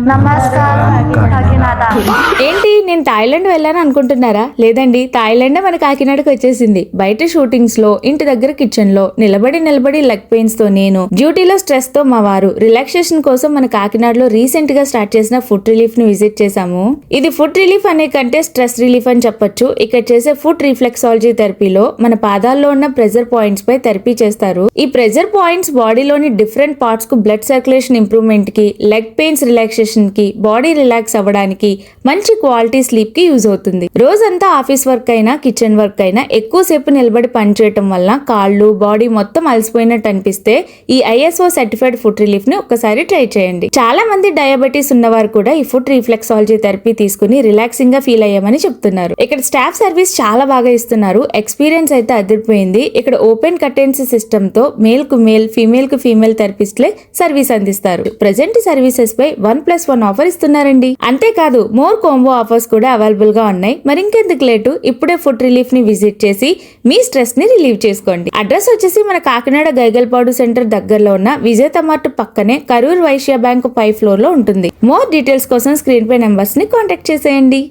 నమస్కారం కాకినాడ. ఏంటి నేను థాయిలాండ్ వెళ్ళాను అనుకుంటున్నారా? లేదండి, థాయిలాండ్ మన కాకినాడకి వచ్చేసింది. బయట షూటింగ్స్ లో, ఇంటి దగ్గర కిచెన్ లో నిలబడి లెగ్ పెయిన్స్ తో నేను, డ్యూటీలో స్ట్రెస్ తో మా వారు రిలాక్సేషన్ కోసం మన కాకినాడలో రీసెంట్ గా స్టార్ట్ చేసిన ఫుడ్ రిలీఫ్ ని విజిట్ చేశాము. ఇది ఫుడ్ రిలీఫ్ అనే కంటే స్ట్రెస్ రిలీఫ్ అని చెప్పొచ్చు. ఇక్కడ చేసే ఫుడ్ రిఫ్లెక్సాలజీ థెరపీలో మన పాదాల్లో ఉన్న ప్రెజర్ పాయింట్స్ పై థెరపీ చేస్తారు. ఈ ప్రెజర్ పాయింట్స్ బాడీలోని డిఫరెంట్ పార్ట్స్ కు బ్లడ్ సర్క్యులేషన్ ఇంప్రూవ్మెంట్ కి, లెగ్ పెయిన్స్ రిలాక్సేషన్ కి, బాడీ రిలాక్స్ అవ్వడానికి, మంచి క్వాలిటీ స్లీప్ కి యూజ్ అవుతుంది. రోజంతా ఆఫీస్ వర్క్ అయినా, కిచెన్ వర్క్ అయినా ఎక్కువసేపు నిలబడి పనిచేయటం వల్ల కాళ్ళు, బాడీ మొత్తం అలసిపోయినట్టు అనిపిస్తే ఈ ISO సర్టిఫైడ్ ఫుడ్ రిలీఫ్ ని ఒక్కసారి ట్రై చేయండి. చాలా మంది డయాబెటీస్ ఉన్నవారు కూడా ఈ ఫుడ్ రిఫ్లెక్సాలజీ థెరపీ తీసుకుని రిలాక్సింగ్ గా ఫీల్ అయ్యామని చెప్తున్నారు. ఇక్కడ స్టాఫ్ సర్వీస్ చాలా బాగా ఇస్తున్నారు. ఎక్స్పీరియన్స్ అయితే అదిరిపోయింది. ఇక్కడ ఓపెన్ కర్టెన్సీ సిస్టమ్ తో మేల్ కు మేల్, ఫీమేల్ కు ఫీమేల్ థెరపిస్ట్లే సర్వీస్ అందిస్తారు. ప్రెజెంట్ సర్వీసెస్ పై 1+1 ఆఫర్ ఇస్తున్నారండి. అంతేకాదు మోర్ కాంబో ఆఫర్స్ కూడా అవైలబుల్ గా ఉన్నాయి. మరింకెందుకు లేటు, ఇప్పుడే ఫుడ్ రిలీఫ్ ని విజిట్ చేసి మీ స్ట్రెస్ ని రిలీవ్ చేసుకోండి. అడ్రస్ వచ్చేసి మన కాకినాడ గైగల్పాడు సెంటర్ దగ్గరలో ఉన్న విజేత మార్ట్ పక్కనే Karur Vysya bank 5th floor లో ఉంటుంది. మోర్ డీటెయిల్స్ కోసం స్క్రీన్ పై నెంబర్స్ ని కాంటాక్ట్ చేసేయండి.